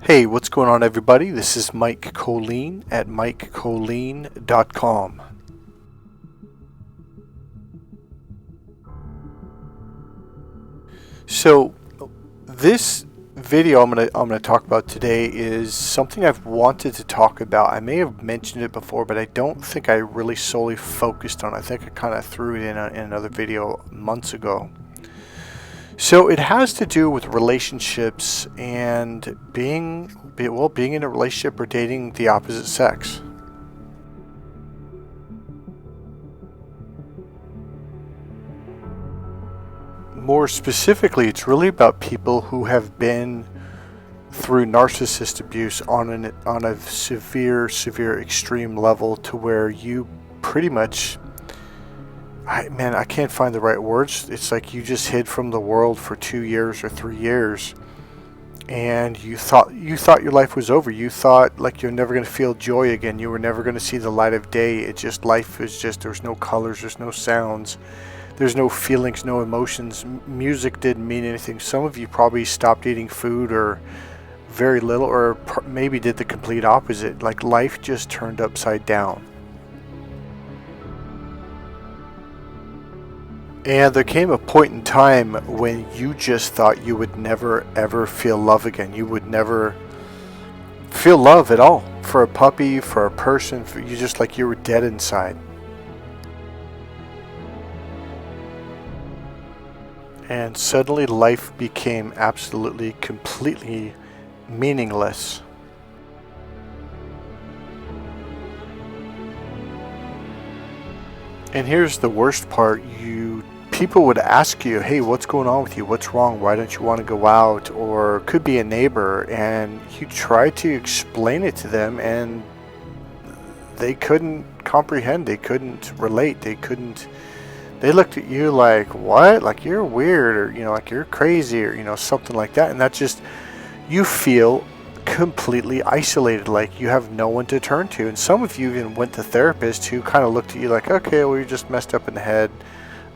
Hey, what's going on, everybody? This is Mike Colleen at MikeColleen.com. So, this video I'm gonna talk about today is something I've wanted to talk about. I may have mentioned it before, but I don't think I really solely focused on it. I think I kind of threw it in another video months ago. So it has to do with relationships and being in a relationship or dating the opposite sex. More specifically, it's really about people who have been through narcissist abuse on a severe extreme level, to where you pretty much, I can't find the right words. It's like you just hid from the world for 2 years or 3 years, and you thought your life was over. You thought like you're never going to feel joy again. You were never going to see the light of day. Life was just, there's no colors, there's no sounds, there's no feelings, no emotions. Music didn't mean anything. Some of you probably stopped eating food, or very little, or maybe did the complete opposite. Like life just turned upside down. And there came a point in time when you just thought you would never ever feel love again. You would never feel love at all for a puppy, for a person. You just, like, you were dead inside. And suddenly life became absolutely, completely meaningless. And here's the worst part. People would ask you, hey, what's going on with you? What's wrong? Why don't you want to go out? Or could be a neighbor, and you try to explain it to them, and they couldn't comprehend. They couldn't relate. They looked at you like, what? Like you're weird, or like you're crazy, or something like that. And that just, you feel completely isolated, like you have no one to turn to. And some of you even went to therapists who kind of looked at you like, okay, well, you're just messed up in the head.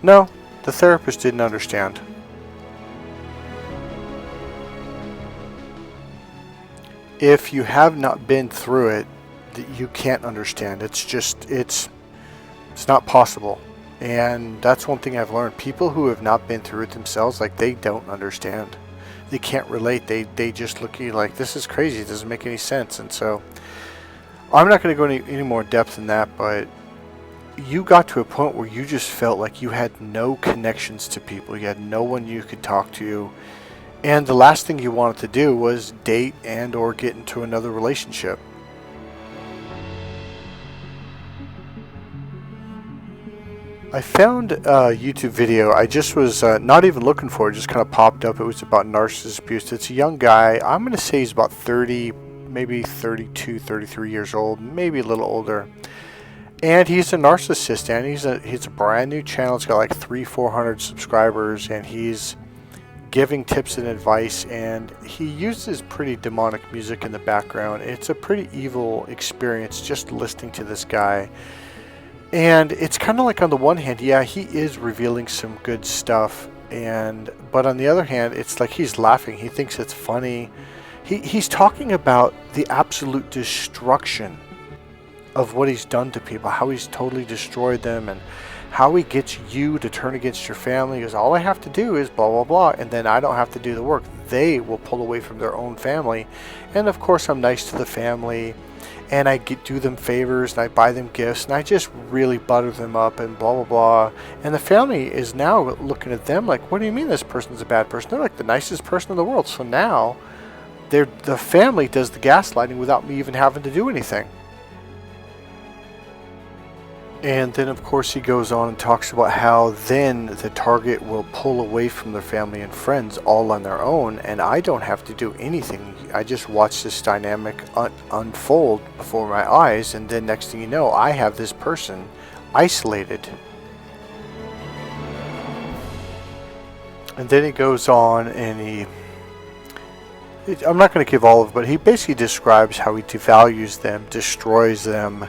No, the therapist didn't understand. If you have not been through it, you can't understand. It's not possible. And that's one thing I've learned. People who have not been through it themselves, like, they don't understand. They can't relate. They just look at you like, this is crazy. It doesn't make any sense. And so I'm not going to go any more depth than that, but you got to a point where you just felt like you had no connections to people. You had no one you could talk to. And the last thing you wanted to do was date and or get into another relationship. I found a YouTube video. I just was not even looking for it. Just kind of popped up. It was about narcissist abuse. It's a young guy. I'm going to say he's about 30, maybe 32, 33 years old, maybe a little older. And he's a narcissist, and he's a brand new channel. It's got like 400 subscribers, and he's giving tips and advice, and he uses pretty demonic music in the background. It's a pretty evil experience just listening to this guy. And it's kind of like, on the one hand, yeah, he is revealing some good stuff, but on the other hand, it's like he's laughing. He thinks it's funny. He's talking about the absolute destruction of what he's done to people, how he's totally destroyed them, and how he gets you to turn against your family. Because all I have to do is blah blah blah, and then I don't have to do the work. They will pull away from their own family, and of course I'm nice to the family, and I do them favors, and I buy them gifts, and I just really butter them up, and blah blah blah. And the family is now looking at them like, what do you mean this person's a bad person? They're like the nicest person in the world. So now the family does the gaslighting without me even having to do anything. And then, of course, he goes on and talks about how then the target will pull away from their family and friends all on their own, and I don't have to do anything. I just watch this dynamic unfold before my eyes, and then next thing you know, I have this person isolated. And then he goes on and I'm not going to give all of it, but he basically describes how he devalues them, destroys them,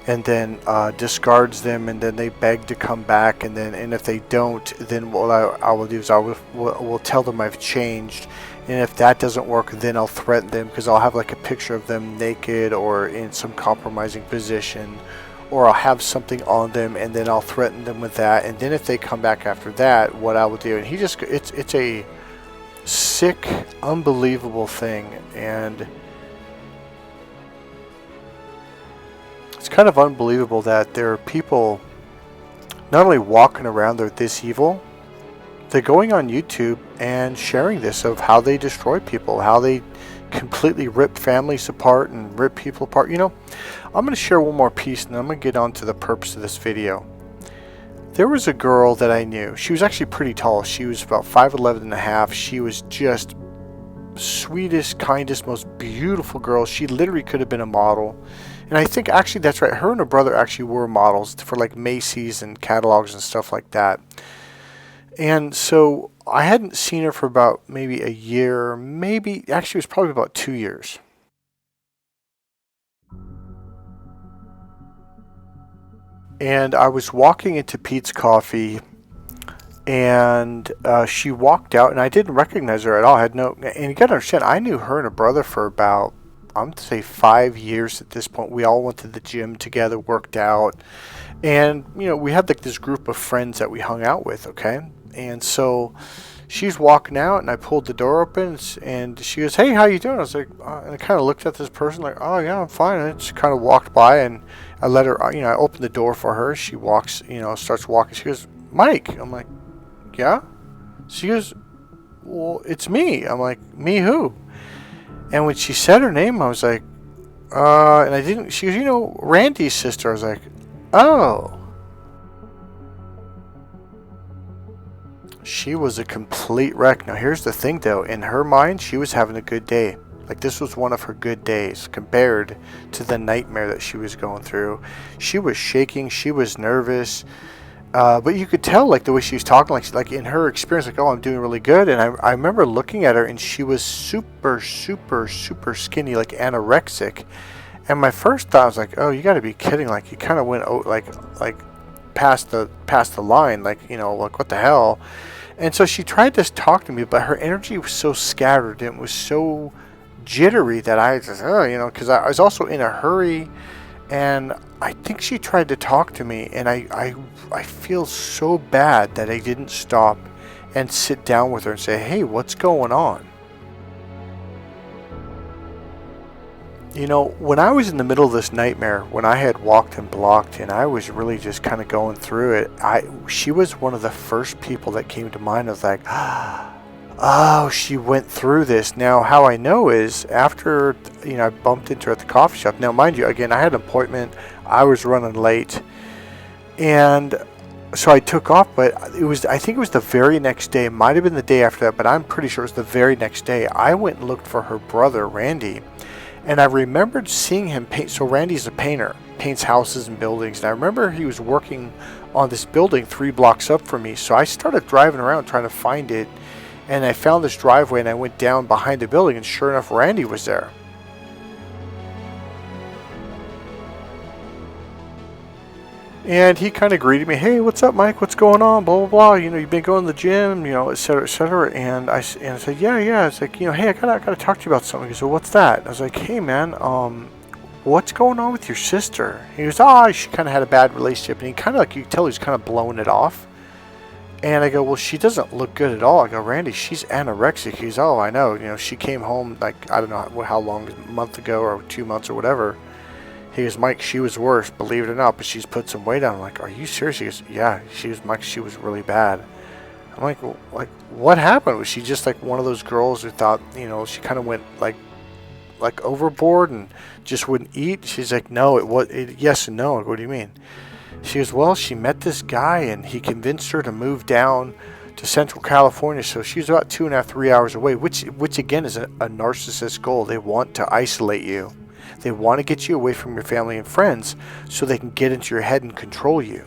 and then discards them, and then they beg to come back, and if they don't, then what I will do is I will tell them I've changed, And if that doesn't work, then I'll threaten them, because I'll have like a picture of them naked or in some compromising position, or I'll have something on them, and then I'll threaten them with that. And then if they come back after that, what I will do, and it's a sick, unbelievable thing. And it's kind of unbelievable that there are people not only walking around, they're this evil, they're going on YouTube and sharing this of how they destroy people, how they completely rip families apart and rip people apart. You know, I'm going to share one more piece, and I'm going to get on to the purpose of this video. There was a girl that I knew. She was actually pretty tall. She was about 5'11 and a half. She was just sweetest, kindest, most beautiful girl. She literally could have been a model. And I think actually that's right. Her and her brother actually were models for like Macy's and catalogs and stuff like that. And so I hadn't seen her for about maybe a year, maybe actually it was probably about 2 years. And I was walking into Pete's Coffee, and she walked out, and I didn't recognize her at all. I had no, and you gotta understand, I knew her and her brother for about, I'm gonna say 5 years at this point. We all went to the gym together, worked out, and you know, we had like this group of friends that we hung out with, okay? And so she's walking out, and I pulled the door open, and she goes, "Hey, how you doing?" I was like, and I kind of looked at this person like, "Oh yeah, I'm fine." And I just kind of walked by, and I let her, you know, I opened the door for her. She walks, you know, starts walking. She goes, "Mike." I'm like, "Yeah?" She goes, "Well, it's me." I'm like, "Me who?" And when she said her name, I was like, and I didn't, she goes, "You know, Randy's sister." I was like, "Oh." She was a complete wreck. Now here's the thing though, in her mind she was having a good day. Like this was one of her good days compared to the nightmare that she was going through. She was shaking, she was nervous, but you could tell like the way she was talking, like in her experience, like, "Oh, I'm doing really good." And I remember looking at her, and she was super skinny, like anorexic. And my first thought was like, "Oh, you got to be kidding!" Like you kind of went like past the line, like, you know, like what the hell. And so she tried to talk to me, but her energy was so scattered and it was so jittery that I just, you know, because I was also in a hurry, and I think she tried to talk to me, and I feel so bad that I didn't stop and sit down with her and say, "Hey, what's going on?" You know, when I was in the middle of this nightmare, when I had walked and blocked and I was really just kind of going through it, she was one of the first people that came to mind. I was like, oh, she went through this. Now, how I know is after, you know, I bumped into her at the coffee shop. Now, mind you, again, I had an appointment. I was running late. And so I took off, but I think it was the very next day. It might have been the day after that, but I'm pretty sure it was the very next day. I went and looked for her brother, Randy. And I remembered seeing him paint. So Randy's a painter, paints houses and buildings. And I remember he was working on this building 3 blocks up from me. So I started driving around trying to find it. And I found this driveway, and I went down behind the building, and sure enough, Randy was there. And he kind of greeted me, "Hey, what's up, Mike? What's going on? Blah, blah, blah. You know, you've been going to the gym, you know, et cetera, et cetera." And I said, yeah. It's like, you know, "Hey, I gotta talk to you about something." He goes, "Well, what's that?" And I was like, "Hey, man, what's going on with your sister?" He goes, "Oh, she kind of had a bad relationship." And he kind of, like, you could tell he's kind of blowing it off. And I go, "Well, she doesn't look good at all." I go, "Randy, she's anorexic." He's, "Oh, I know. You know, she came home, like, I don't know how long, a month ago or 2 months or whatever." He goes, "Mike, she was worse, believe it or not, but she's put some weight on." I'm like, "Are you serious?" He goes, "Yeah, Mike, she was really bad." I'm like, "Well, like, what happened? Was she just like one of those girls who thought, you know, she kind of went like overboard and just wouldn't eat?" She's like, "No, yes and no." I go, "What do you mean?" She goes, "Well, she met this guy, and he convinced her to move down to Central California." So she's about 2.5, 3 hours away, which again is a narcissist goal. They want to isolate you. They want to get you away from your family and friends so they can get into your head and control you.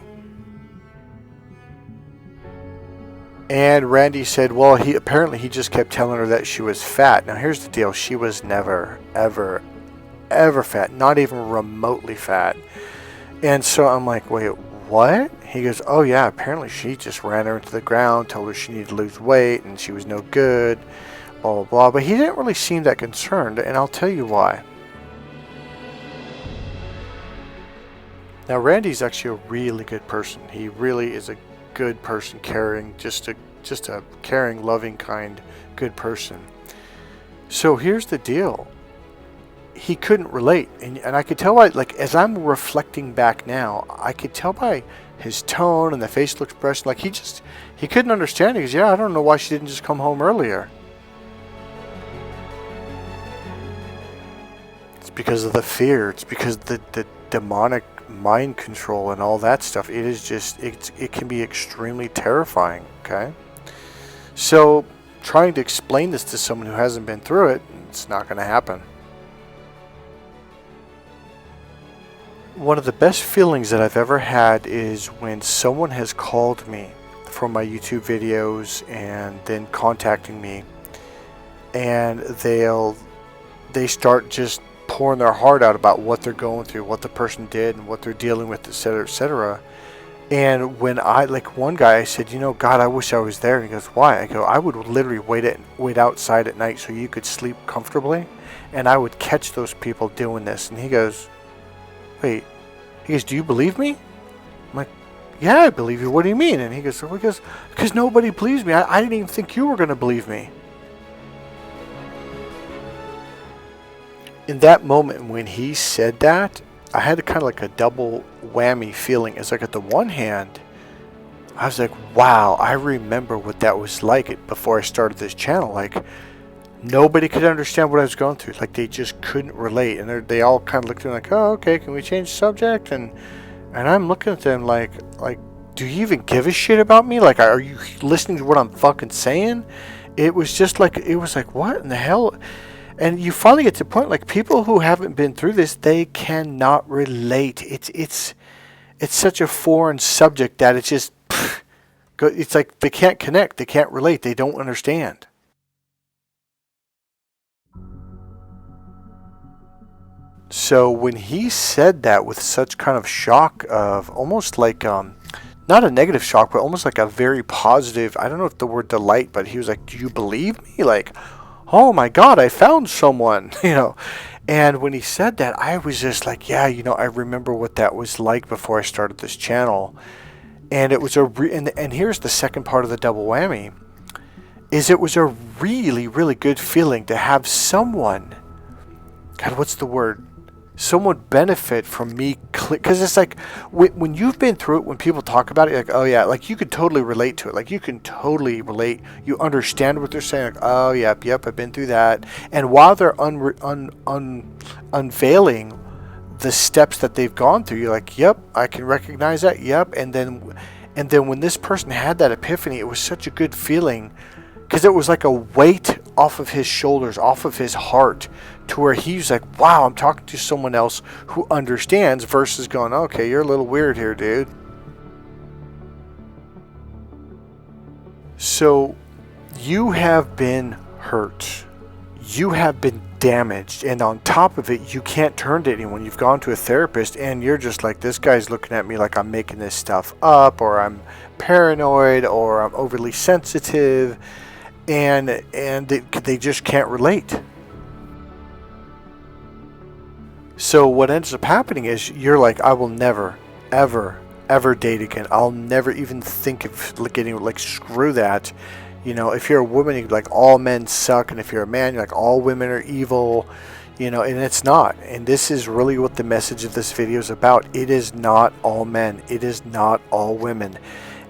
And Randy said, well, he just kept telling her that she was fat. Now here's the deal. She was never, ever, ever fat. Not even remotely fat. And so I'm like, "Wait, what?" He goes, "Oh yeah, apparently she just ran her into the ground, told her she needed to lose weight and she was no good." blah, blah, blah. But he didn't really seem that concerned, and I'll tell you why. Now, Randy's actually a really good person. He really is a good person, caring, just a caring, loving, kind, good person. So here's the deal. He couldn't relate, and I could tell by, like, as I'm reflecting back now, I could tell by his tone and the facial expression, like he couldn't understand it. Because, yeah, I don't know why she didn't just come home earlier. It's because of the fear. It's because of the demonic mind control and all that stuff. It is just, it can be extremely terrifying, okay? So trying to explain this to someone who hasn't been through it, it's not going to happen. One of the best feelings that I've ever had is when someone has called me from my YouTube videos and then contacting me, and they start just pouring their heart out about what they're going through, what the person did, and what they're dealing with, etc., etc. And when like one guy, I said, God, I wish I was there. And he goes, why? I go, I would literally wait outside at night so you could sleep comfortably, and I would catch those people doing this. And he goes, wait. He goes, do you believe me? I'm like, yeah, I believe you. What do you mean? And he goes, because nobody believes me. I didn't even think you were going to believe me. In that moment when he said that, I had kind of like a double whammy feeling. It's like, at the one hand, I was like, wow, I remember what that was like before I started this channel. Like, nobody could understand what I was going through. Like, they just couldn't relate. And they all kind of looked at me like, oh, okay, can we change the subject? And I'm looking at them like, do you even give a shit about me? Like, are you listening to what I'm fucking saying? It was just like, what in the hell? And you finally get to the point, like, people who haven't been through this, they cannot relate. It's such a foreign subject that it's just, it's like they can't connect, they can't relate, they don't understand. So when he said that with such kind of shock of almost like, not a negative shock, but almost like a very positive, I don't know if the word delight, but he was like, do you believe me? Like, oh my God, I found someone, And when he said that, I was just like, yeah, I remember what that was like before I started this channel. And it was and here's the second part of the double whammy, is it was a really, really good feeling to have someone, God, what's the word? Someone benefit from me, because it's like when you've been through it, when people talk about it, like, oh yeah, like you could totally relate to it, like you can totally relate, you understand what they're saying, like, oh yep, I've been through that. And while they're unveiling the steps that they've gone through, you're like, yep, I can recognize that, yep. And then when this person had that epiphany, it was such a good feeling, because it was like a weight off of his shoulders, off of his heart, to where he's like, wow, I'm talking to someone else who understands, versus going, okay, you're a little weird here, dude. So you have been hurt. You have been damaged. And on top of it, you can't turn to anyone. You've gone to a therapist and you're just like, this guy's looking at me like I'm making this stuff up, or I'm paranoid, or I'm overly sensitive. And they just can't relate. So what ends up happening is you're like, I will never, ever, ever date again. I'll never even think of getting, like, screw that. If you're a woman, you're like, all men suck. And if you're a man, you're like, all women are evil. And it's not. And this is really what the message of this video is about. It is not all men. It is not all women.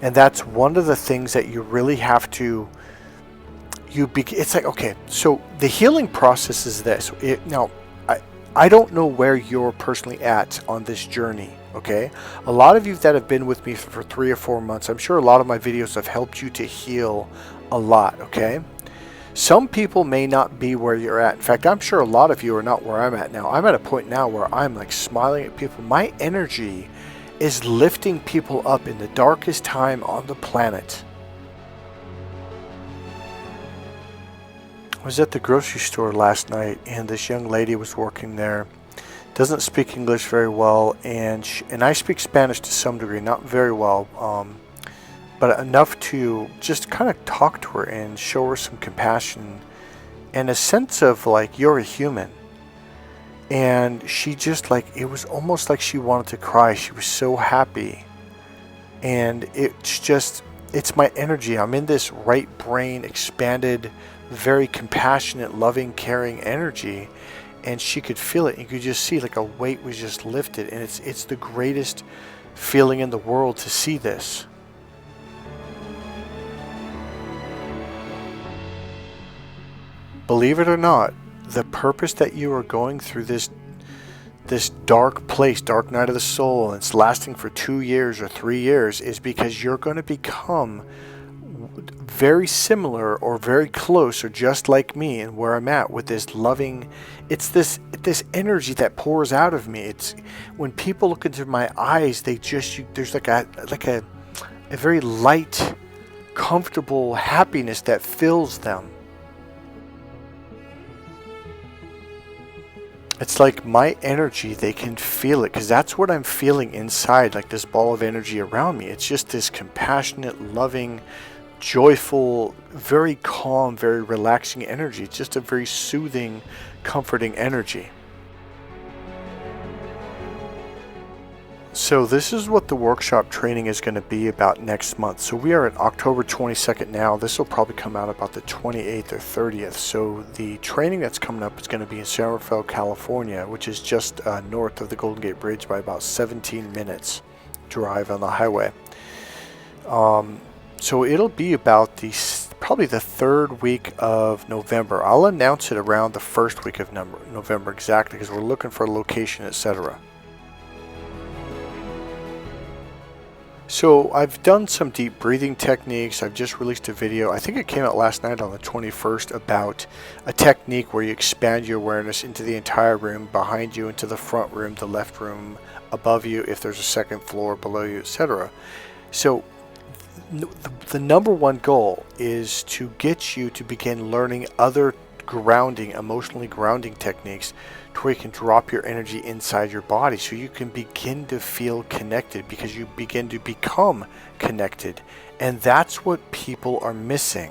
And that's one of the things that you really have to, it's like, okay, so the healing process is this. Now, I don't know where you're personally at on this journey, okay? A lot of you that have been with me for 3 or 4 months, I'm sure a lot of my videos have helped you to heal a lot, okay? Some people may not be where you're at. In fact, I'm sure a lot of you are not where I'm at now. I'm at a point now where I'm like smiling at people. My energy is lifting people up in the darkest time on the planet. I was at the grocery store last night, and this young lady was working there. Doesn't speak English very well, and I speak Spanish to some degree, not very well, but enough to just kind of talk to her and show her some compassion and a sense of like, you're a human. And she just like, it was almost like she wanted to cry. She was so happy. And it's my energy. I'm in this right brain, expanded, very compassionate, loving, caring energy. And she could feel it. You could just see like a weight was just lifted. And it's the greatest feeling in the world to see this. Believe it or not, the purpose that you are going through this dark place, dark night of the soul, and it's lasting for 2 years or 3 years, is because you're going to become very similar or very close or just like me and where I'm at with this loving. It's this energy that pours out of me. It's when people look into my eyes, there's like a very light, comfortable happiness that fills them. It's like my energy, they can feel it, because that's what I'm feeling inside, like this ball of energy around me. It's just this compassionate, loving, joyful, very calm, very relaxing energy. It's just a very soothing, comforting energy. So this is what the workshop training is going to be about next month. So we are at October 22nd now. This will probably come out about the 28th or 30th. So the training that's coming up is going to be in San Rafael, California, which is just north of the Golden Gate Bridge by about 17 minutes drive on the highway. So it'll be about probably the 3rd week of November. I'll announce it around the 1st week of November exactly, because we're looking for a location, etc. So I've done some deep breathing techniques. I've just released a video, I think it came out last night on the 21st, about a technique where you expand your awareness into the entire room, behind you, into the front room, the left room, above you, if there's a second floor, below you, etc. So the number one goal is to get you to begin learning other emotionally grounding techniques, to where you can drop your energy inside your body so you can begin to feel connected, because you begin to become connected. And that's what people are missing.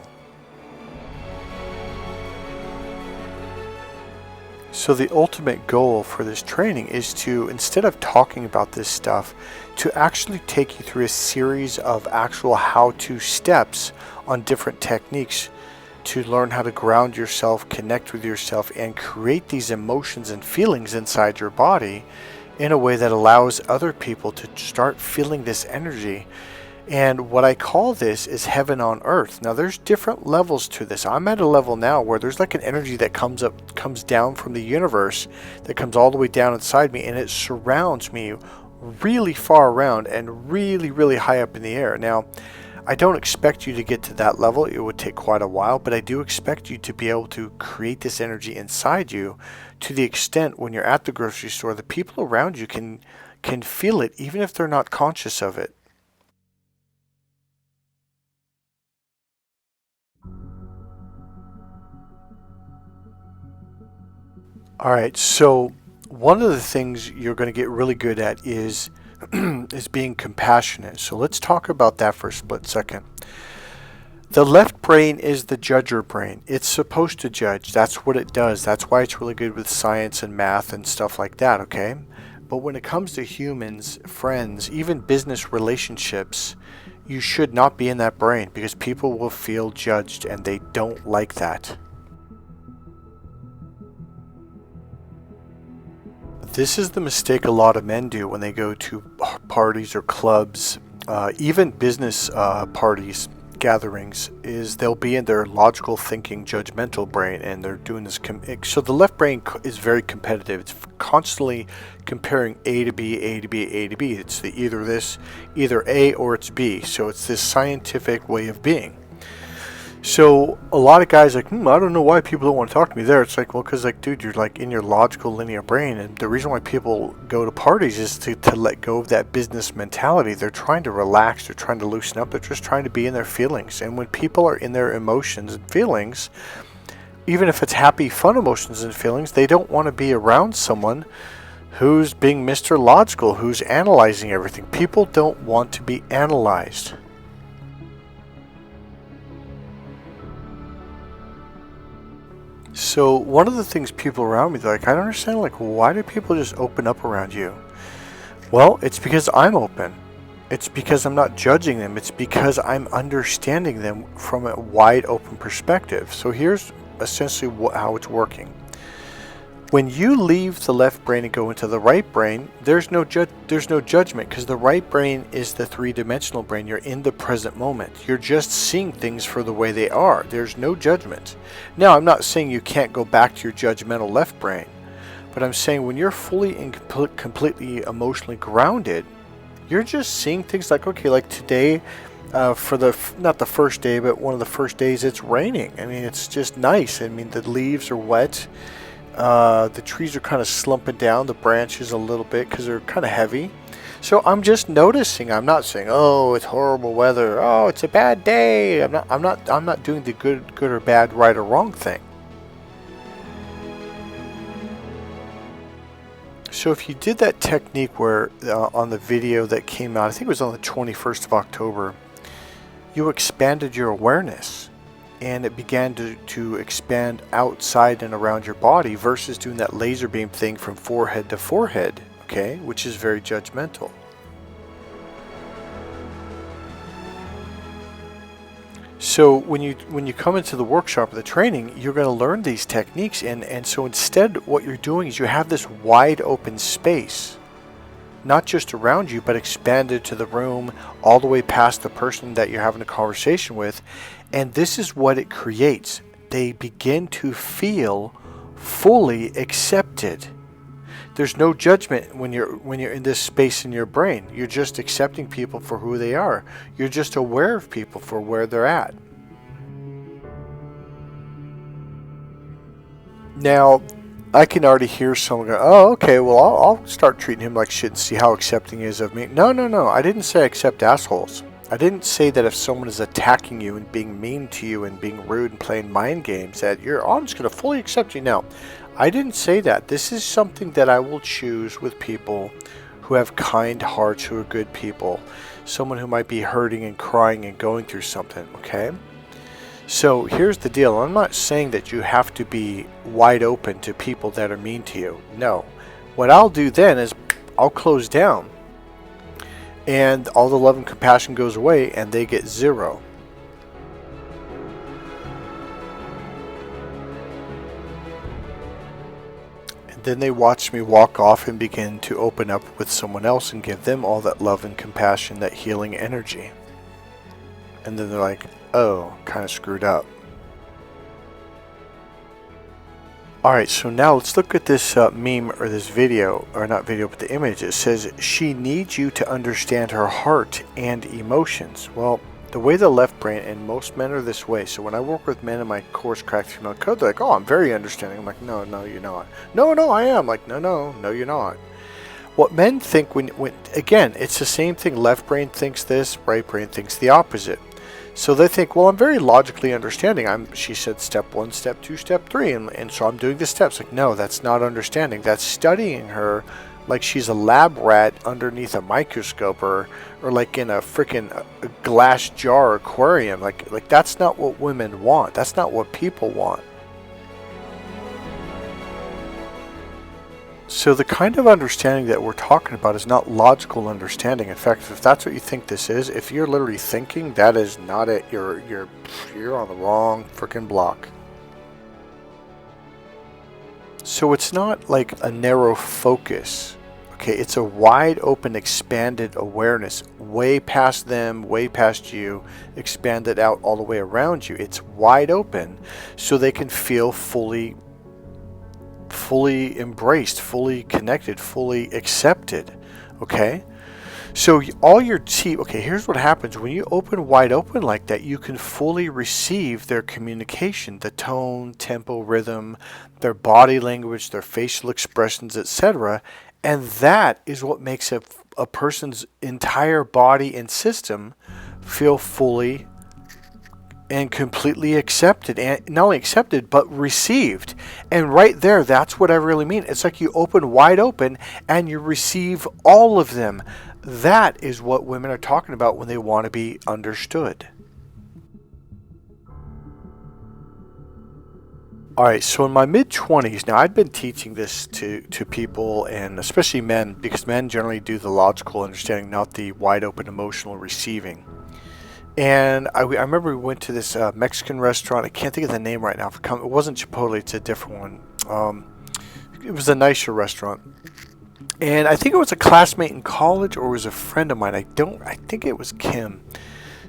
So the ultimate goal for this training is to, instead of talking about this stuff, to actually take you through a series of actual how-to steps on different techniques to learn how to ground yourself, connect with yourself, and create these emotions and feelings inside your body in a way that allows other people to start feeling this energy. And what I call this is heaven on earth. Now there's different levels to this. I'm at a level now where there's like an energy that comes down from the universe, that comes all the way down inside me, and it surrounds me really far around and really, really high up in the air. Now, I don't expect you to get to that level. It would take quite a while, but I do expect you to be able to create this energy inside you to the extent when you're at the grocery store, the people around you can feel it, even if they're not conscious of it. All right, so one of the things you're going to get really good at is being compassionate. So let's talk about that for a split second. The left brain is the judger brain. It's supposed to judge. That's what it does. That's why it's really good with science and math and stuff like that, okay? But when it comes to humans, friends, even business relationships, you should not be in that brain, because people will feel judged and they don't like that. This is the mistake a lot of men do when they go to parties or clubs, even business parties, gatherings, is they'll be in their logical thinking, judgmental brain, and they're doing this. So the left brain is very competitive. It's constantly comparing A to B, A to B, A to B. It's either A or it's B. So it's this scientific way of being. So a lot of guys like, I don't know why people don't want to talk to me there. It's like, well, because like, dude, you're like in your logical linear brain, and the reason why people go to parties is to let go of that business mentality. They're trying to relax, they're trying to loosen up, they're just trying to be in their feelings. And when people are in their emotions and feelings, even if it's happy, fun emotions and feelings, they don't want to be around someone who's being Mr. Logical, who's analyzing everything. People don't want to be analyzed. So one of the things people around me, they're like, I don't understand, like, why do people just open up around you? Well, it's because I'm open. It's because I'm not judging them. It's because I'm understanding them from a wide open perspective. So here's essentially how it's working. When you leave the left brain and go into the right brain, there's no judgment, because the right brain is the three-dimensional brain. You're in the present moment. You're just seeing things for the way they are. There's no judgment. Now, I'm not saying you can't go back to your judgmental left brain, but I'm saying when you're fully and completely emotionally grounded, you're just seeing things like, okay, like today, for not the first day, but one of the first days, it's raining. I mean, it's just nice. I mean, the leaves are wet. The trees are kind of slumping down, the branches a little bit, because they're kind of heavy. So I'm just noticing. I'm not saying, oh, it's horrible weather. Oh, it's a bad day. I'm not doing the good or bad, right or wrong thing. So if you did that technique where on the video that came out, I think it was on the 21st of October, you expanded your awareness. And it began to expand outside and around your body versus doing that laser beam thing from forehead to forehead, okay, which is very judgmental. So when you come into the workshop or the training, you're going to learn these techniques, and so instead what you're doing is you have this wide open space, not just around you, but expanded to the room, all the way past the person that you're having a conversation with. And this is what it creates. They begin to feel fully accepted. There's no judgment when you're in this space in your brain. You're just accepting people for who they are. You're just aware of people for where they're at. Now, I can already hear someone go, oh, okay, well, I'll start treating him like shit and see how accepting he is of me. No. I didn't say accept assholes. I didn't say that if someone is attacking you and being mean to you and being rude and playing mind games that I'm just going to fully accept you. No, I didn't say that. This is something that I will choose with people who have kind hearts, who are good people. Someone who might be hurting and crying and going through something, okay? So here's the deal. I'm not saying that you have to be wide open to people that are mean to you. No. What I'll do then is I'll close down. And all the love and compassion goes away, and they get zero. And then they watch me walk off and begin to open up with someone else and give them all that love and compassion, that healing energy. And then they're like, oh, kind of screwed up. Alright, so now let's look at this meme, or this video, or not video, but the image. It says, she needs you to understand her heart and emotions. Well, the way the left brain, and most men are this way, so when I work with men in my course, Cracked Female Code, they're like, oh, I'm very understanding. I'm like, no, you're not. No, I am. Like, no, you're not. What men think when again, it's the same thing. Left brain thinks this, right brain thinks the opposite. So they think, well, I'm very logically understanding. She said step 1, step 2, step 3, and so I'm doing the steps. Like, no, that's not understanding. That's studying her like she's a lab rat underneath a microscope, or like in a freaking glass jar aquarium. Like that's not what women want. That's not what people want. So the kind of understanding that we're talking about is not logical understanding. In fact, if that's what you think this is, if you're literally thinking, that is not it. You're on the wrong freaking block. So it's not like a narrow focus. Okay, it's a wide open, expanded awareness, way past them, way past you, expanded out all the way around you. It's wide open so they can feel fully embraced, fully connected, fully accepted. Okay, so here's what happens when you open wide open like that. You can fully receive their communication, the tone, tempo, rhythm, their body language, their facial expressions, etc. And that is what makes a person's entire body and system feel fully and completely accepted, and not only accepted but received. And right there, that's what I really mean. It's like you open wide open and you receive all of them. That is what women are talking about when they want to be understood. All right, so in my mid-20s, now I'd been teaching this to people, and especially men, because men generally do the logical understanding, not the wide open emotional receiving. And I remember we went to this Mexican restaurant. I can't think of the name right now. It wasn't Chipotle, it's a different one. It was a nicer restaurant. And I think it was a classmate in college, or it was a friend of mine. I think it was Kim.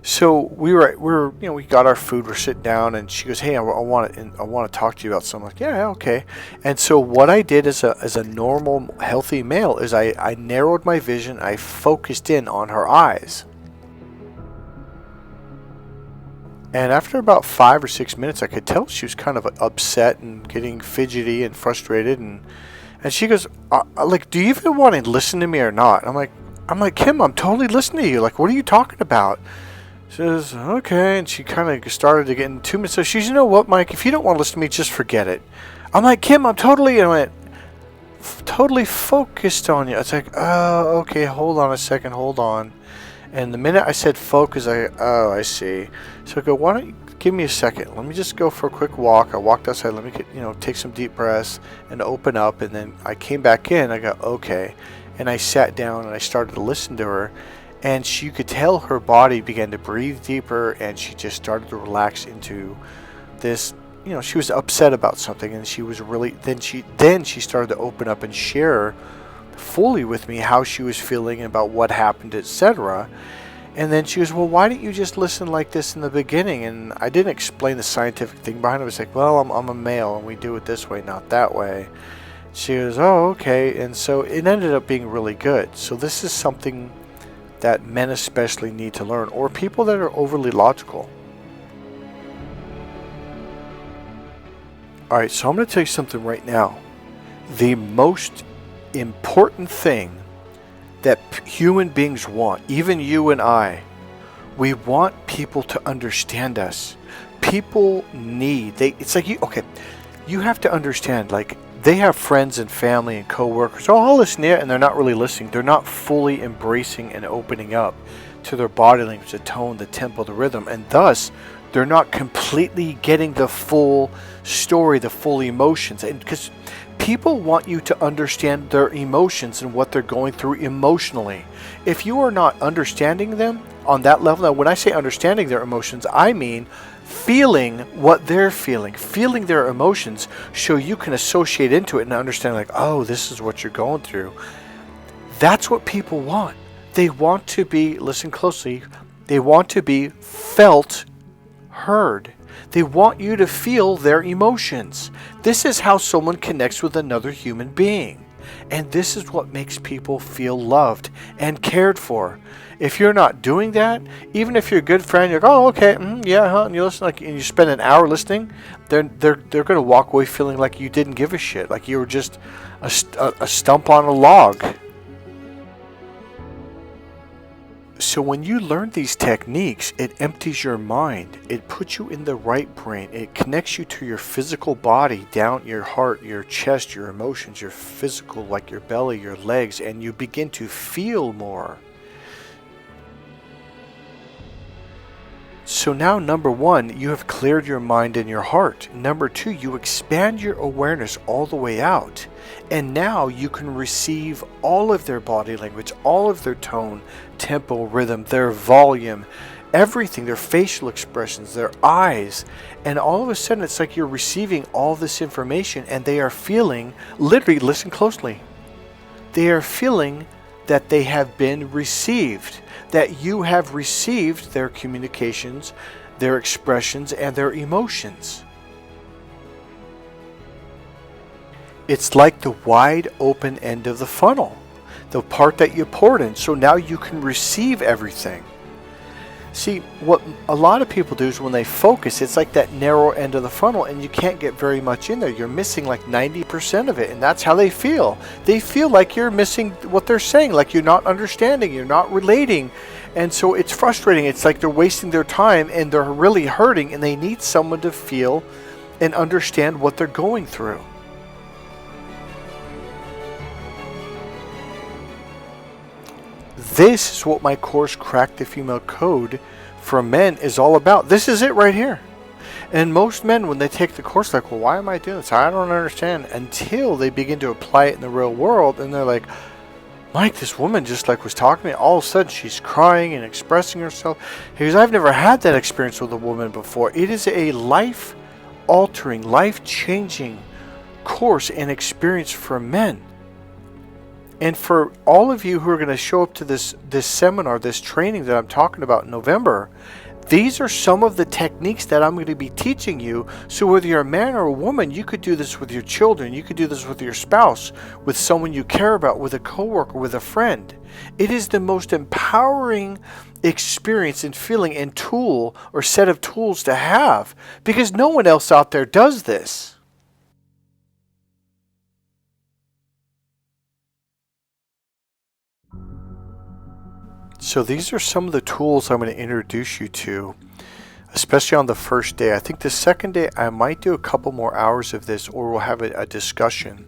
So we got our food. We're sitting down, and she goes, "Hey, I want to talk to you about something." I'm like, yeah, okay. And so what I did as a normal, healthy male is I narrowed my vision. I focused in on her eyes. And after about 5 or 6 minutes, I could tell she was kind of upset and getting fidgety and frustrated. And she goes, like, "Do you even want to listen to me or not?" I'm like, "Kim, I'm totally listening to you. Like, what are you talking about?" She says, "Okay," and she kind of started to get in 2 minutes. So she's, "You know what, Mike? If you don't want to listen to me, just forget it." I'm like, "Kim, I'm totally," and I went, "totally focused on you." It's like, "Oh, okay, hold on a second, hold on." And the minute I said focus, I see. So I go, "Why don't you give me a second? Let me just go for a quick walk." I walked outside. Let me take some deep breaths and open up. And then I came back in. I go, "Okay," and I sat down and I started to listen to her. And you could tell her body began to breathe deeper, and she just started to relax into this. She was upset about something, and she was really. Then she started to open up and share fully with me how she was feeling about what happened, etc. And then she goes, "Well, why didn't you just listen like this in the beginning?" And I didn't explain the scientific thing behind it. I was like, "Well, I'm a male, and we do it this way, not that way." She goes, "Oh, okay." And so it ended up being really good. So this is something that men especially need to learn, or people that are overly logical. All right, so I'm going to tell you something right now. The most important thing that human beings want, even you and I, we want people to understand us. People it's like you have to understand, like, they have friends and family and coworkers. "Oh, I'll listen to you," and they're not really listening. They're not fully embracing and opening up to their body language, the tone, the tempo, the rhythm, and thus they're not completely getting the full story, the full emotions. And because people want you to understand their emotions and what they're going through emotionally. If you are not understanding them on that level, now when I say understanding their emotions, I mean feeling what they're feeling their emotions, so you can associate into it and understand, like, oh, this is what you're going through. That's what people want. They want to be, listen closely, they want to be felt heard. They want you to feel their emotions. This is how someone connects with another human being. And this is what makes people feel loved and cared for. If you're not doing that, even if you're a good friend, you're like, "Oh, okay, yeah, huh?" And you listen, and you spend an hour listening, they're going to walk away feeling like you didn't give a shit, like you were just a stump on a log. So when you learn these techniques, it empties your mind. It puts you in the right brain. It connects you to your physical body, down your heart, your chest, your emotions, your physical, like your belly, your legs, and you begin to feel more. So now, number one, you have cleared your mind and your heart. Number two, you expand your awareness all the way out. And now you can receive all of their body language, all of their tone, tempo, rhythm, their volume, everything, their facial expressions, their eyes. And all of a sudden, it's like you're receiving all this information, and they are feeling, literally, listen closely, they are feeling that they have been received, that you have received their communications, their expressions, and their emotions. It's like the wide open end of the funnel, the part that you poured in. So now you can receive everything. See, what a lot of people do is when they focus, it's like that narrow end of the funnel, and you can't get very much in there. You're missing like 90% of it, and that's how they feel. They feel like you're missing what they're saying, like you're not understanding, you're not relating. And so it's frustrating. It's like they're wasting their time, and they're really hurting, and they need someone to feel and understand what they're going through. This is what my course, Crack the Female Code for Men, is all about. This is it right here. And most men, when they take the course, like, well, why am I doing this? I don't understand. Until they begin to apply it in the real world, and they're like, Mike, this woman just like was talking to me. All of a sudden, she's crying and expressing herself. He goes, I've never had that experience with a woman before. It is a life-altering, life-changing course and experience for men. And for all of you who are going to show up to this seminar, this training that I'm talking about in November, these are some of the techniques that I'm going to be teaching you. So whether you're a man or a woman, you could do this with your children. You could do this with your spouse, with someone you care about, with a coworker, with a friend. It is the most empowering experience and feeling and tool or set of tools to have, because no one else out there does this. So these are some of the tools I'm going to introduce you to, especially on the first day. I think the second day I might do a couple more hours of this, or we'll have a discussion.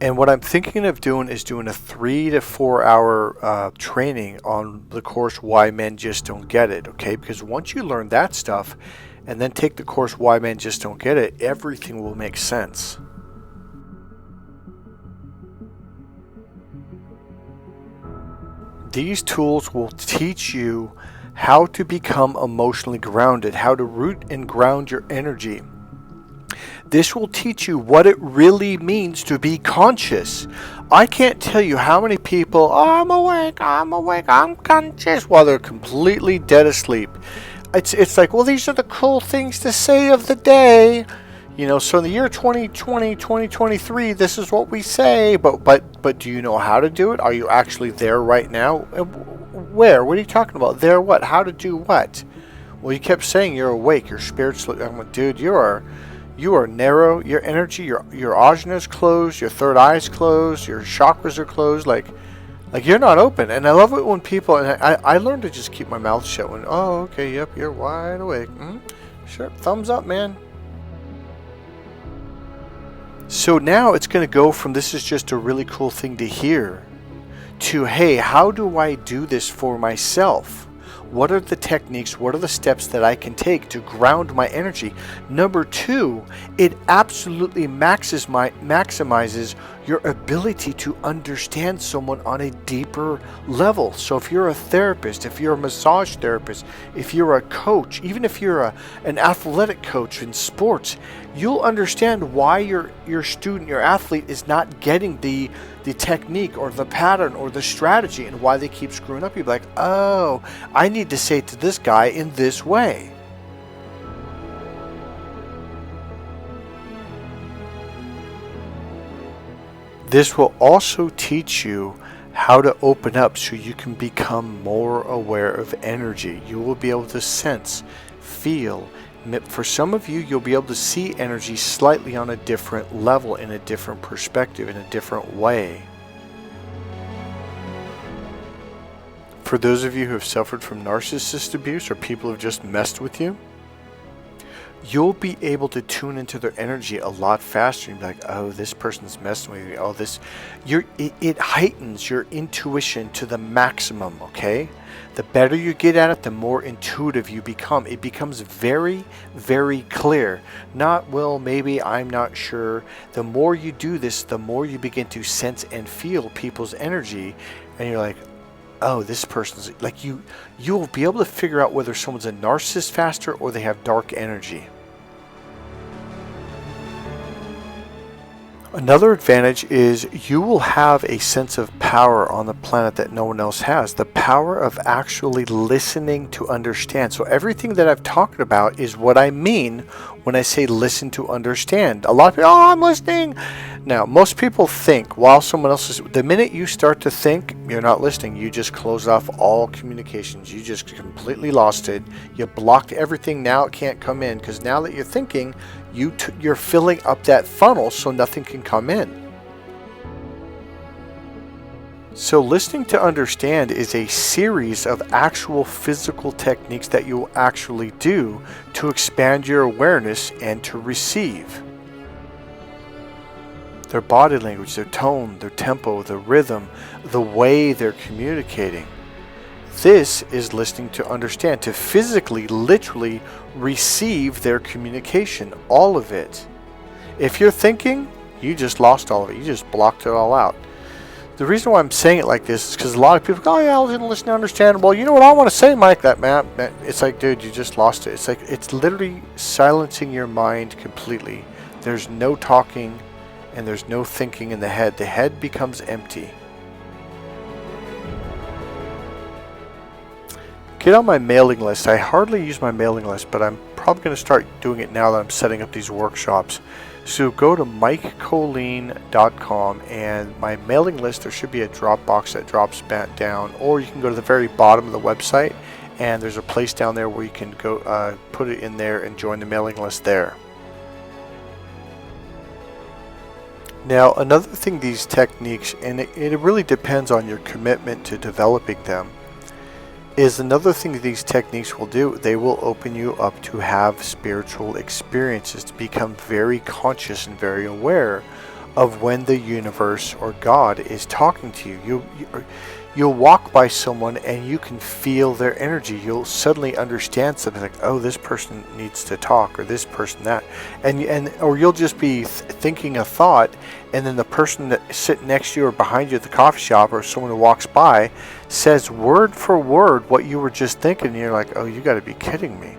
And what I'm thinking of doing is doing a 3 to 4 hour training on the course Why Men Just Don't Get It, okay? Because once you learn that stuff and then take the course Why Men Just Don't Get It, everything will make sense. These tools will teach you how to become emotionally grounded, how to root and ground your energy. This will teach you what it really means to be conscious. I can't tell you how many people, oh, I'm awake, I'm conscious, while they're completely dead asleep. It's like, well, these are the cool things to say of the day. You know, so in the year 2020, 2023, this is what we say, but do you know how to do it? Are you actually there right now? Where? What are you talking about? There what? How to do what? Well, you kept saying you're awake, your spirit's... I'm like, dude, you are narrow, your energy, your ajna is closed, your third eye is closed, your chakras are closed, like you're not open. And I love it when people, and I learned to just keep my mouth shut when, oh, okay, yep, you're wide awake. Sure, thumbs up, man. So now it's going to go from this is just a really cool thing to hear to, hey, how do I do this for myself? What are the techniques? What are the steps that I can take to ground my energy? Number 2, it absolutely maximizes your ability to understand someone on a deeper level. So if you're a therapist, if you're a massage therapist, if you're a coach, even if you're an athletic coach in sports, you'll understand why your student, your athlete is not getting the technique or the pattern or the strategy, and why they keep screwing up. You'll be like, oh, I need to say it to this guy in this way. This will also teach you how to open up so you can become more aware of energy. You will be able to sense, feel. For some of you, you'll be able to see energy slightly on a different level, in a different perspective, in a different way. For those of you who have suffered from narcissist abuse, or people who have just messed with you, you'll be able to tune into their energy a lot faster. You'll be like, oh, this person's messing with me. Oh, it heightens your intuition to the maximum, okay? The better you get at it, the more intuitive you become. It becomes very, very clear. Not, well, maybe, I'm not sure. The more you do this, the more you begin to sense and feel people's energy. And you're like, oh, this person's... Like, you'll be able to figure out whether someone's a narcissist faster or they have dark energy. Another advantage is you will have a sense of power on the planet that no one else has. The power of actually listening to understand. So everything that I've talked about is what I mean when I say listen to understand. A lot of people, oh, I'm listening. Now, most people think while someone else is... The minute you start to think, you're not listening. You just close off all communications. You just completely lost it. You blocked everything. Now it can't come in, because now that you're thinking, you're filling up that funnel so nothing can come in. So listening to understand is a series of actual physical techniques that you'll actually do to expand your awareness and to receive. Their body language, their tone, their tempo, the rhythm, the way they're communicating. This is listening to understand, to physically, literally receive their communication, all of it. If you're thinking, you just lost all of it. You just blocked it all out. The reason why I'm saying it like this is because a lot of people go, oh yeah, I was going to listen to understand. Well, you know what I want to say, Mike, that man. It's like, dude, you just lost it. It's like, it's literally silencing your mind completely. There's no talking and there's no thinking in the head. The head becomes empty. Get on my mailing list. I hardly use my mailing list, but I'm probably going to start doing it now that I'm setting up these workshops. So go to mikecolleen.com, and my mailing list, there should be a drop box that drops back down, or you can go to the very bottom of the website and there's a place down there where you can go put it in there and join the mailing list there. Now, another thing, these techniques, and it really depends on your commitment to developing them, is another thing that these techniques will do, they will open you up to have spiritual experiences, to become very conscious and very aware of when the universe or God is talking to you. You'll walk by someone and you can feel their energy. You'll suddenly understand something like, oh, this person needs to talk, or this person that, or you'll just be thinking a thought, and then the person that sitting next to you or behind you at the coffee shop, or someone who walks by, says word for word what you were just thinking, and you're like, oh, you got to be kidding me.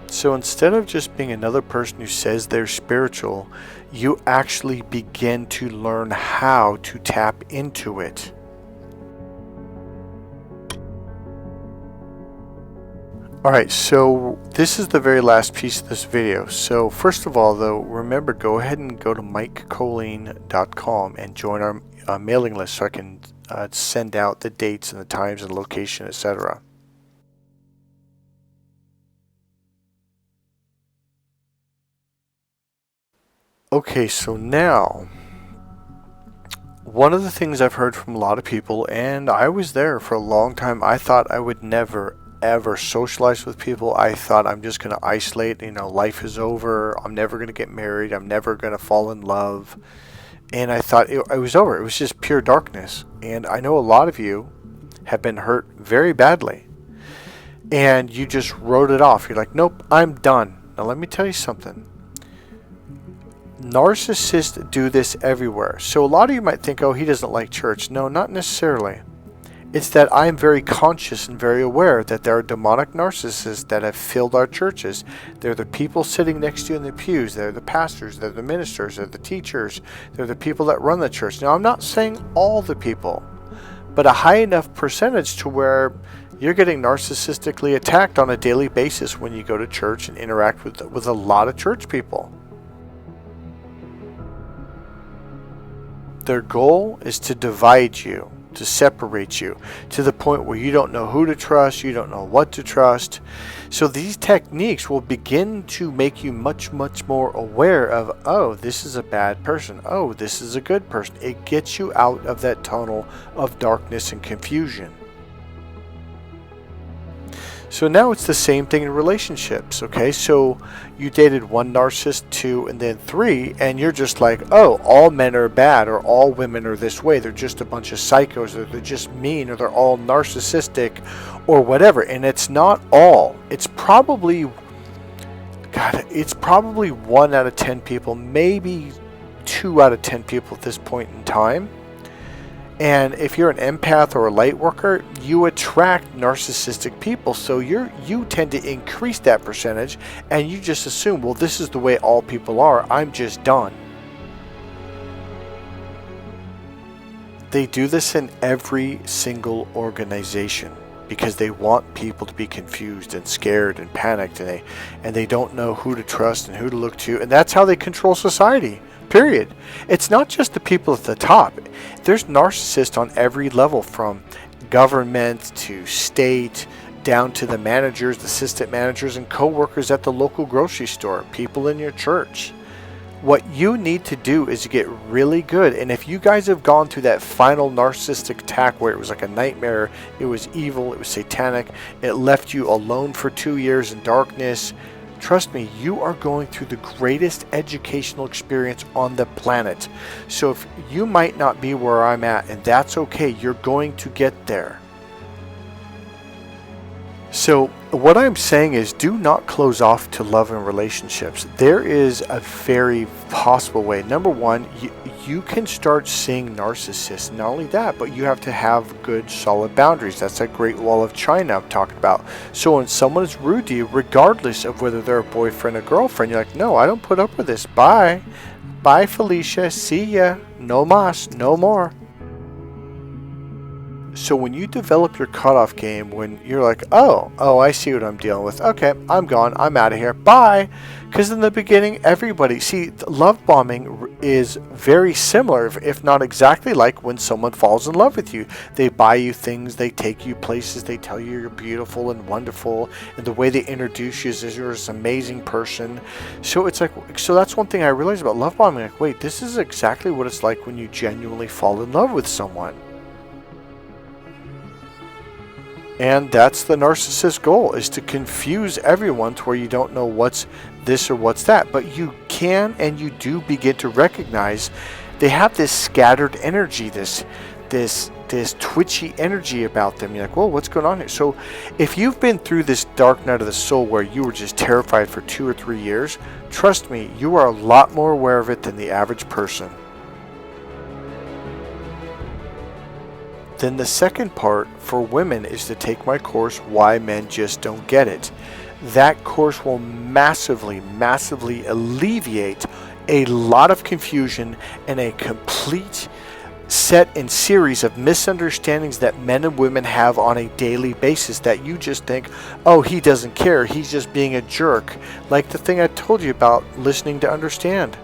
So instead of just being another person who says they're spiritual, you actually begin to learn how to tap into it. Alright, so this is the very last piece of this video. So first of all, though, remember, go ahead and go to mikecolleen.com and join our mailing list so I can send out the dates and the times and location, etc. Okay, so now, one of the things I've heard from a lot of people, and I was there for a long time, I thought I would never ever socialize with people. I thought, I'm just going to isolate, life is over, I'm never going to get married, I'm never going to fall in love. And I thought it was over. It was just pure darkness. And I know a lot of you have been hurt very badly. And you just wrote it off. You're like, nope, I'm done. Now let me tell you something. Narcissists do this everywhere. So a lot of you might think, oh, he doesn't like church. No, not necessarily. It's that I'm very conscious and very aware that there are demonic narcissists that have filled our churches. They're the people sitting next to you in the pews. They're the pastors. They're the ministers. They're the teachers. They're the people that run the church. Now, I'm not saying all the people, but a high enough percentage to where you're getting narcissistically attacked on a daily basis when you go to church and interact with a lot of church people. Their goal is to divide you, to separate you, to the point where you don't know who to trust, you don't know what to trust. So these techniques will begin to make you much, much more aware of, oh, this is a bad person, oh, this is a good person. It gets you out of that tunnel of darkness and confusion. So now it's the same thing in relationships, okay? So you dated one narcissist, two, and then three, and you're just like, oh, all men are bad, or all women are this way. They're just a bunch of psychos, or they're just mean, or they're all narcissistic, or whatever. And it's not all. It's probably 1 out of 10 people, maybe 2 out of 10 people at this point in time. And if you're an empath or a light worker, you attract narcissistic people. So you tend to increase that percentage, and you just assume, well, this is the way all people are. I'm just done. They do this in every single organization because they want people to be confused and scared and panicked, and they don't know who to trust and who to look to. And that's how they control society. Period. It's not just the people at the top. There's narcissists on every level, from government to state, down to the managers, assistant managers, and co-workers at the local grocery store, people in your church. What you need to do is get really good. And if you guys have gone through that final narcissistic attack where it was like a nightmare, it was evil, it was satanic, it left you alone for 2 years in darkness, Trust me, you are going through the greatest educational experience on the planet. So if you might not be where I'm at, and that's okay, you're going to get there. So what I'm saying is, do not close off to love and relationships. There is a very possible way. Number one, you can start seeing narcissists. Not only that, but you have to have good, solid boundaries. That's that great wall of China I'm talking about. So when someone is rude to you, regardless of whether they're a boyfriend or girlfriend, you're like, no, I don't put up with this. Bye. Bye, Felicia. See ya. No mas. No more. So when you develop your cutoff game, when you're like, oh, I see what I'm dealing with. Okay, I'm gone. I'm out of here. Bye. Because in the beginning, everybody, see, love bombing is very similar, if not exactly like when someone falls in love with you. They buy you things, they take you places, they tell you you're beautiful and wonderful, and the way they introduce you is you're this amazing person. So it's like, so that's one thing I realized about love bombing. Like, wait, this is exactly what it's like when you genuinely fall in love with someone. And that's the narcissist's goal, is to confuse everyone to where you don't know what's this or what's that. But you can and you do begin to recognize they have this scattered energy, this twitchy energy about them. You're like, whoa, what's going on here? So if you've been through this dark night of the soul where you were just terrified for 2 or 3 years, trust me, you are a lot more aware of it than the average person. Then the second part for women is to take my course, Why Men Just Don't Get It. That course will massively alleviate a lot of confusion and a complete set and series of misunderstandings that men and women have on a daily basis, that you just think, oh, he doesn't care, he's just being a jerk. Like the thing I told you about listening to understand.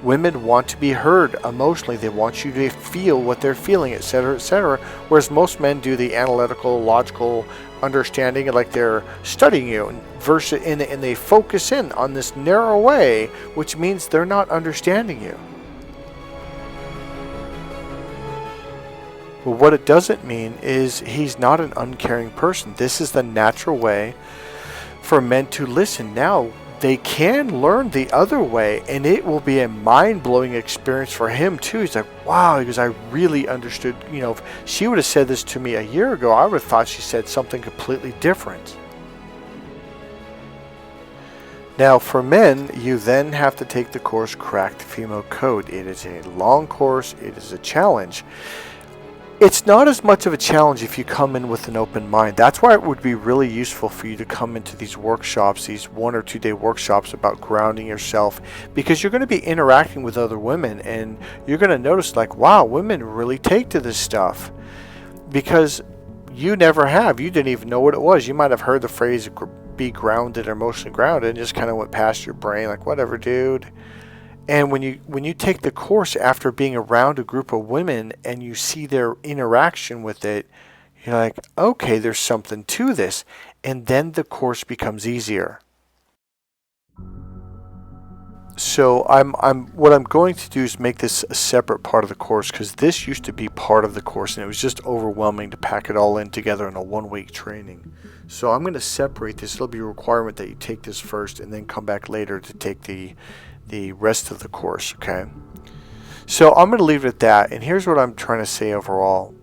Women want to be heard emotionally. They want you to feel what they're feeling, etc., etc. Whereas most men do the analytical, logical understanding, like they're studying you, and they focus in on this narrow way, which means they're not understanding you. But what it doesn't mean is he's not an uncaring person. This is the natural way for men to listen. Now, they can learn the other way, and it will be a mind-blowing experience for him too. He's like, wow, because I really understood. You know, if she would have said this to me a year ago, I would have thought she said something completely different. Now for men, you then have to take the course Crack the Female Code. It is a long course. It is a challenge. It's not as much of a challenge if you come in with an open mind. That's why it would be really useful for you to come into these workshops, these 1 or 2 day workshops about grounding yourself, because you're going to be interacting with other women and you're going to notice, like, wow, women really take to this stuff, because you never have. You didn't even know what it was. You might have heard the phrase be grounded or emotionally grounded and just kind of went past your brain like, whatever, dude. And when you take the course after being around a group of women and you see their interaction with it, you're like, okay, there's something to this. And then the course becomes easier. So what I'm going to do is make this a separate part of the course, because this used to be part of the course and it was just overwhelming to pack it all in together in a 1-week training. So I'm going to separate this. It'll be a requirement that you take this first and then come back later to take the rest of the course, okay? So I'm going to leave it at that, and here's what I'm trying to say overall.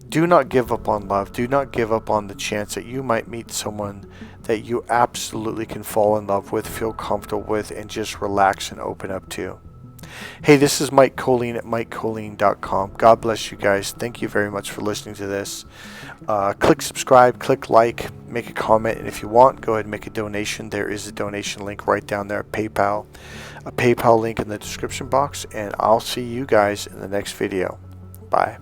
Do not give up on love. Do not give up on the chance that you might meet someone that you absolutely can fall in love with, feel comfortable with, and just relax and open up to. Hey, this is Mike Colleen at MikeColleen.com. God bless you guys. Thank you very much for listening to this. Click subscribe, click like, make a comment, and if you want, go ahead and make a donation. There is a donation link right down there, PayPal. A PayPal link in the description box, and I'll see you guys in the next video. Bye.